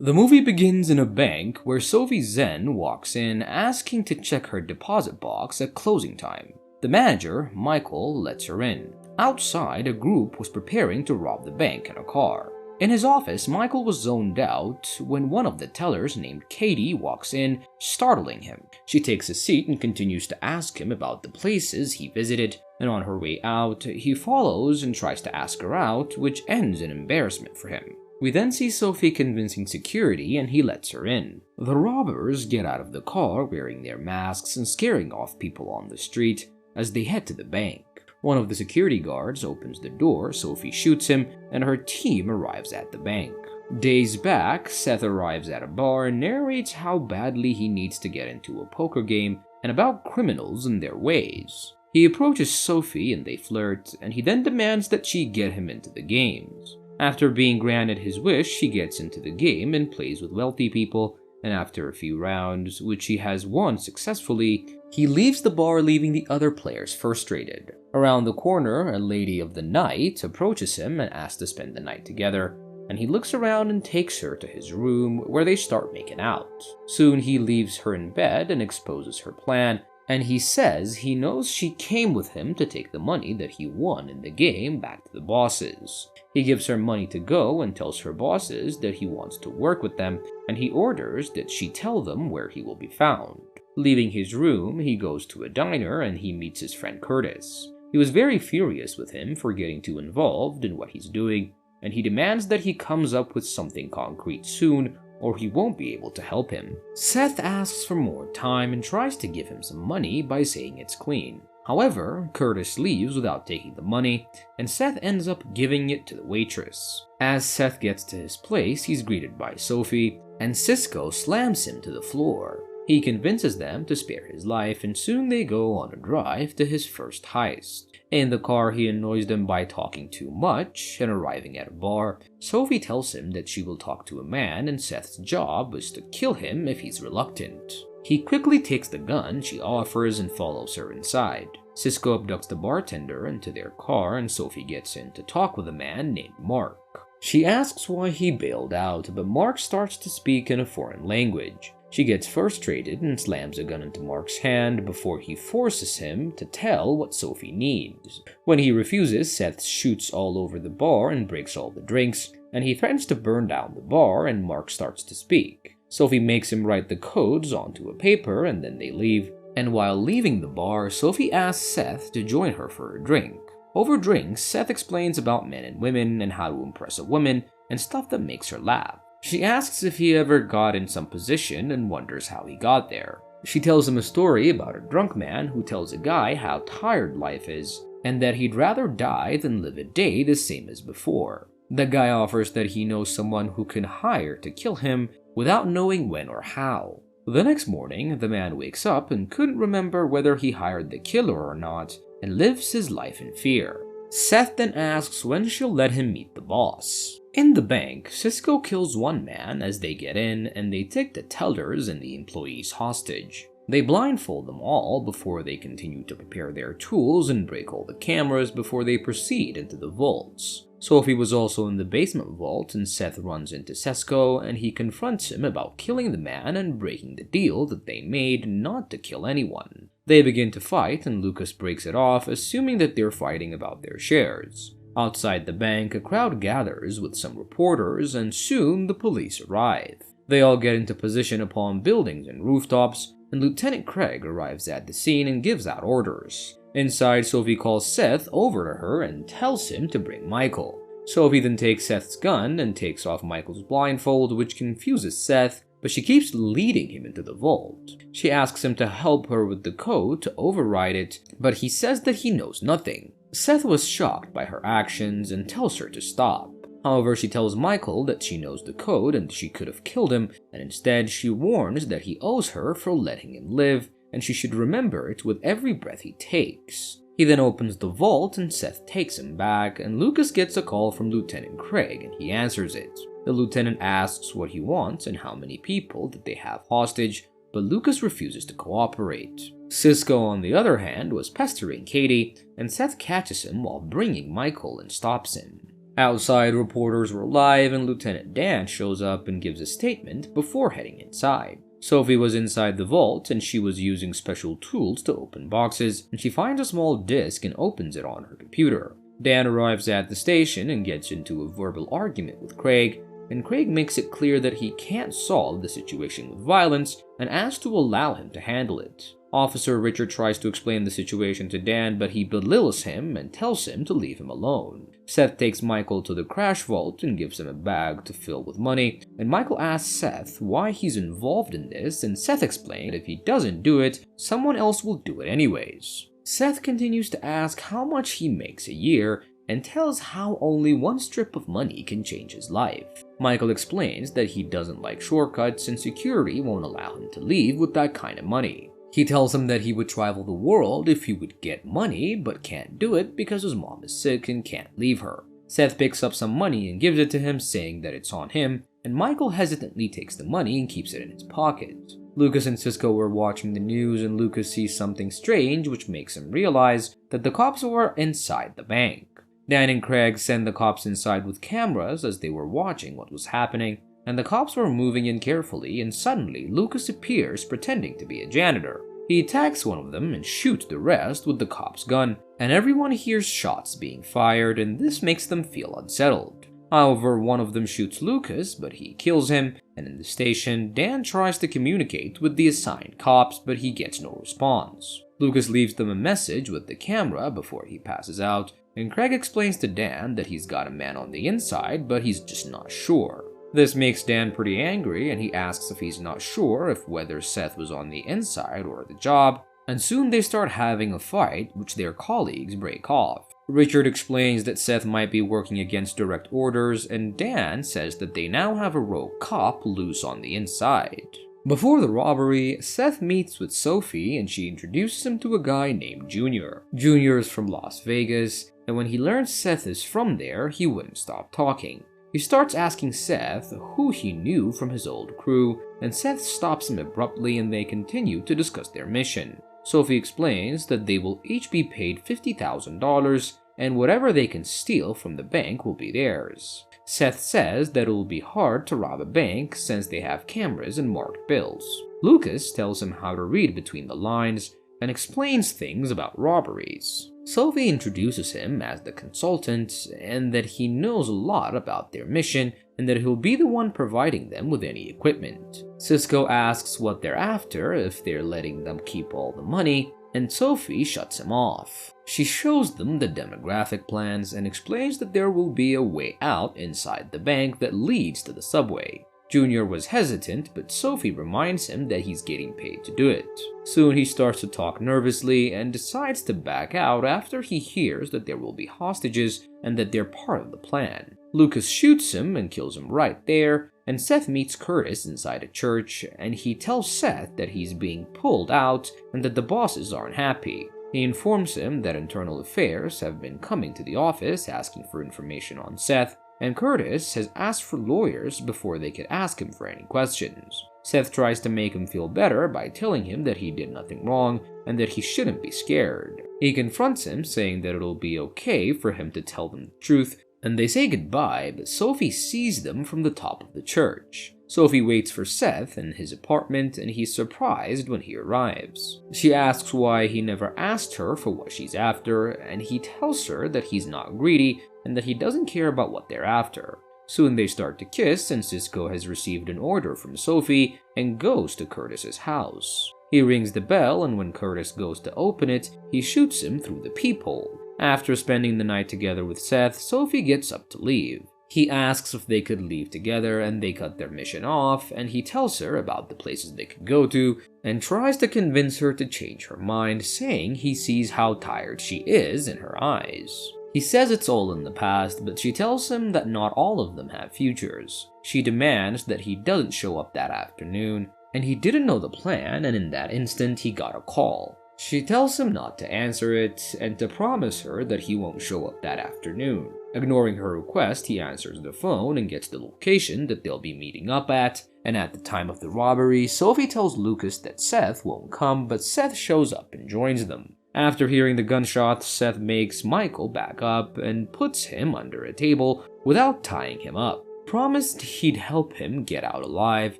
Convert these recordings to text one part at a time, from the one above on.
The movie begins in a bank where Sophie Zen walks in asking to check her deposit box at closing time. The manager, Michael, lets her in. Outside, a group was preparing to rob the bank in a car. In his office, Michael was zoned out when one of the tellers named Katie walks in, startling him. She takes a seat and continues to ask him about the places he visited, and on her way out, he follows and tries to ask her out, which ends in embarrassment for him. We then see Sophie convincing security and he lets her in. The robbers get out of the car wearing their masks and scaring off people on the street as they head to the bank. One of the security guards opens the door, Sophie shoots him, and her team arrives at the bank. Days back, Seth arrives at a bar and narrates how badly he needs to get into a poker game and about criminals and their ways. He approaches Sophie and they flirt, and he then demands that she get him into the games. After being granted his wish, he gets into the game and plays with wealthy people, and after a few rounds, which he has won successfully, he leaves the bar, leaving the other players frustrated. Around the corner, a lady of the night approaches him and asks to spend the night together, and he looks around and takes her to his room where they start making out. Soon he leaves her in bed and exposes her plan, and he says he knows she came with him to take the money that he won in the game back to the bosses. He gives her money to go and tells her bosses that he wants to work with them, and he orders that she tell them where he will be found. Leaving his room, he goes to a diner and he meets his friend Curtis. He was very furious with him for getting too involved in what he's doing, and he demands that he comes up with something concrete soon or he won't be able to help him. Seth asks for more time and tries to give him some money by saying it's clean. However, Curtis leaves without taking the money, and Seth ends up giving it to the waitress. As Seth gets to his place, he's greeted by Sophie, and Cisco slams him to the floor. He convinces them to spare his life, and soon they go on a drive to his first heist. In the car, he annoys them by talking too much, and arriving at a bar, Sophie tells him that she will talk to a man and Seth's job is to kill him if he's reluctant. He quickly takes the gun she offers and follows her inside. Cisco abducts the bartender into their car and Sophie gets in to talk with a man named Mark. She asks why he bailed out, but Mark starts to speak in a foreign language. She gets frustrated and slams a gun into Mark's hand before he forces him to tell what Sophie needs. When he refuses, Seth shoots all over the bar and breaks all the drinks, and he threatens to burn down the bar and Mark starts to speak. Sophie makes him write the codes onto a paper and then they leave. And while leaving the bar, Sophie asks Seth to join her for a drink. Over drinks, Seth explains about men and women and how to impress a woman and stuff that makes her laugh. She asks if he ever got in some position and wonders how he got there. She tells him a story about a drunk man who tells a guy how tired life is and that he'd rather die than live a day the same as before. The guy offers that he knows someone who can hire to kill him without knowing when or how. The next morning, the man wakes up and couldn't remember whether he hired the killer or not and lives his life in fear. Seth then asks when she'll let him meet the boss. In the bank, Cisco kills one man as they get in and they take the tellers and the employees hostage. They blindfold them all before they continue to prepare their tools and break all the cameras before they proceed into the vaults. Sophie was also in the basement vault and Seth runs into Cisco and he confronts him about killing the man and breaking the deal that they made not to kill anyone. They begin to fight and Lucas breaks it off, assuming that they're fighting about their shares. Outside the bank, a crowd gathers with some reporters and soon the police arrive. They all get into position upon buildings and rooftops, and Lieutenant Craig arrives at the scene and gives out orders. Inside, Sophie calls Seth over to her and tells him to bring Michael. Sophie then takes Seth's gun and takes off Michael's blindfold, which confuses Seth, but she keeps leading him into the vault. She asks him to help her with the code to override it, but he says that he knows nothing. Seth was shocked by her actions and tells her to stop. However, she tells Michael that she knows the code and she could have killed him, and instead she warns that he owes her for letting him live, and she should remember it with every breath he takes. He then opens the vault and Seth takes him back, and Lucas gets a call from Lieutenant Craig and he answers it. The lieutenant asks what he wants and how many people that they have hostage, but Lucas refuses to cooperate. Cisco, on the other hand, was pestering Katie, and Seth catches him while bringing Michael and stops him. Outside, reporters were live and Lieutenant Dan shows up and gives a statement before heading inside. Sophie was inside the vault and she was using special tools to open boxes, and she finds a small disc and opens it on her computer. Dan arrives at the station and gets into a verbal argument with Craig, and Craig makes it clear that he can't solve the situation with violence and asks to allow him to handle it. Officer Richard tries to explain the situation to Dan, but he belittles him and tells him to leave him alone. Seth takes Michael to the crash vault and gives him a bag to fill with money, and Michael asks Seth why he's involved in this, and Seth explains that if he doesn't do it, someone else will do it anyways. Seth continues to ask how much he makes a year, and tells how only one strip of money can change his life. Michael explains that he doesn't like shortcuts and security won't allow him to leave with that kind of money. He tells him that he would travel the world if he would get money, but can't do it because his mom is sick and can't leave her. Seth picks up some money and gives it to him, saying that it's on him, and Michael hesitantly takes the money and keeps it in his pocket. Lucas and Cisco were watching the news, and Lucas sees something strange which makes him realize that the cops were inside the bank. Dan and Craig send the cops inside with cameras as they were watching what was happening, and the cops were moving in carefully, and suddenly Lucas appears pretending to be a janitor. He attacks one of them and shoots the rest with the cop's gun, and everyone hears shots being fired, and this makes them feel unsettled. However, one of them shoots Lucas, but he kills him, and in the station, Dan tries to communicate with the assigned cops, but he gets no response. Lucas leaves them a message with the camera before he passes out, and Craig explains to Dan that he's got a man on the inside, but he's just not sure. This makes Dan pretty angry, and he asks if he's not sure if whether Seth was on the inside or the job, and soon they start having a fight which their colleagues break off. Richard explains that Seth might be working against direct orders, and Dan says that they now have a rogue cop loose on the inside. Before the robbery, Seth meets with Sophie and she introduces him to a guy named Junior. Junior is from Las Vegas, and when he learns Seth is from there, he wouldn't stop talking. He starts asking Seth who he knew from his old crew, and Seth stops him abruptly and they continue to discuss their mission. Sophie explains that they will each be paid $50,000 and whatever they can steal from the bank will be theirs. Seth says that it will be hard to rob a bank since they have cameras and marked bills. Lucas tells him how to read between the lines and explains things about robberies. Sophie introduces him as the consultant and that he knows a lot about their mission and that he'll be the one providing them with any equipment. Cisco asks what they're after, if they're letting them keep all the money, and Sophie shuts him off. She shows them the demographic plans and explains that there will be a way out inside the bank that leads to the subway. Junior was hesitant, but Sophie reminds him that he's getting paid to do it. Soon he starts to talk nervously and decides to back out after he hears that there will be hostages and that they're part of the plan. Lucas shoots him and kills him right there, and Seth meets Curtis inside a church, and he tells Seth that he's being pulled out and that the bosses aren't happy. He informs him that internal affairs have been coming to the office asking for information on Seth, and Curtis has asked for lawyers before they could ask him for any questions. Seth tries to make him feel better by telling him that he did nothing wrong and that he shouldn't be scared. He confronts him, saying that it'll be okay for him to tell them the truth, and they say goodbye, but Sophie sees them from the top of the church. Sophie waits for Seth in his apartment, and he's surprised when he arrives. She asks why he never asked her for what she's after, and he tells her that he's not greedy and that he doesn't care about what they're after. Soon they start to kiss, and Cisco has received an order from Sophie and goes to Curtis's house. He rings the bell, and when Curtis goes to open it, he shoots him through the peephole. After spending the night together with Seth, Sophie gets up to leave. He asks if they could leave together, and they cut their mission off, and he tells her about the places they could go to, and tries to convince her to change her mind, saying he sees how tired she is in her eyes. He says it's all in the past, but she tells him that not all of them have futures. She demands that he doesn't show up that afternoon, and he didn't know the plan, and in that instant he got a call. She tells him not to answer it, and to promise her that he won't show up that afternoon. Ignoring her request, he answers the phone and gets the location that they'll be meeting up at, and at the time of the robbery, Sophie tells Lucas that Seth won't come, but Seth shows up and joins them. After hearing the gunshot, Seth makes Michael back up and puts him under a table without tying him up. Promised he'd help him get out alive,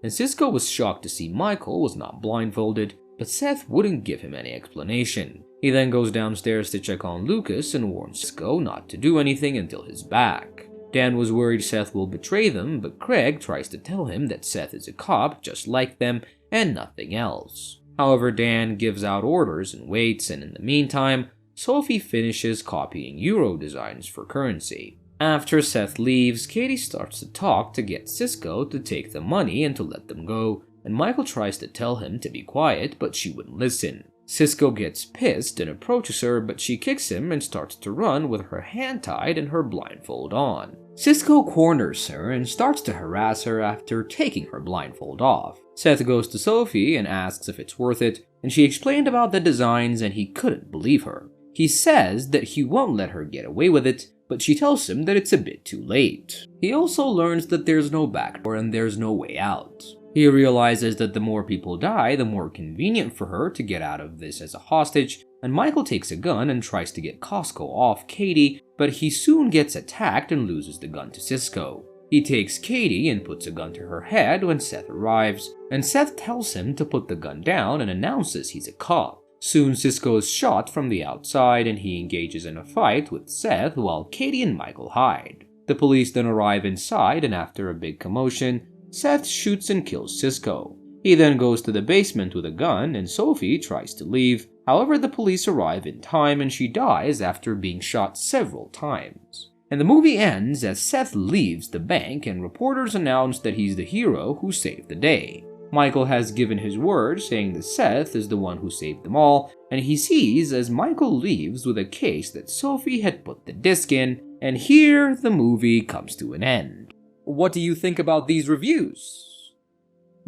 and Cisco was shocked to see Michael was not blindfolded, but Seth wouldn't give him any explanation. He then goes downstairs to check on Lucas and warns Cisco not to do anything until he's back. Dan was worried Seth will betray them, but Craig tries to tell him that Seth is a cop just like them and nothing else. However, Dan gives out orders and waits, and in the meantime, Sophie finishes copying euro designs for currency. After Seth leaves, Katie starts to talk to get Cisco to take the money and to let them go, and Michael tries to tell him to be quiet, but she wouldn't listen. Cisco gets pissed and approaches her, but she kicks him and starts to run with her hand tied and her blindfold on. Cisco corners her and starts to harass her after taking her blindfold off. Seth goes to Sophie and asks if it's worth it, and she explained about the designs and he couldn't believe her. He says that he won't let her get away with it, but she tells him that it's a bit too late. He also learns that there's no backdoor and there's no way out. He realizes that the more people die, the more convenient for her to get out of this as a hostage, and Michael takes a gun and tries to get Costco off Katie, but he soon gets attacked and loses the gun to Cisco. He takes Katie and puts a gun to her head when Seth arrives, and Seth tells him to put the gun down and announces he's a cop. Soon Cisco is shot from the outside and he engages in a fight with Seth while Katie and Michael hide. The police then arrive inside, and after a big commotion, Seth shoots and kills Cisco. He then goes to the basement with a gun and Sophie tries to leave. However, the police arrive in time and she dies after being shot several times. And the movie ends as Seth leaves the bank and reporters announce that he's the hero who saved the day. Michael has given his word, saying that Seth is the one who saved them all, and he sees as Michael leaves with a case that Sophie had put the disc in, and here the movie comes to an end. What do you think about these reviews?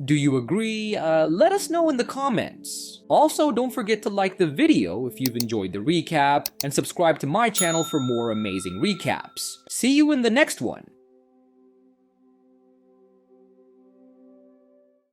Do you agree? Let us know in the comments. Also, don't forget to like the video if you've enjoyed the recap, and subscribe to my channel for more amazing recaps. See you in the next one!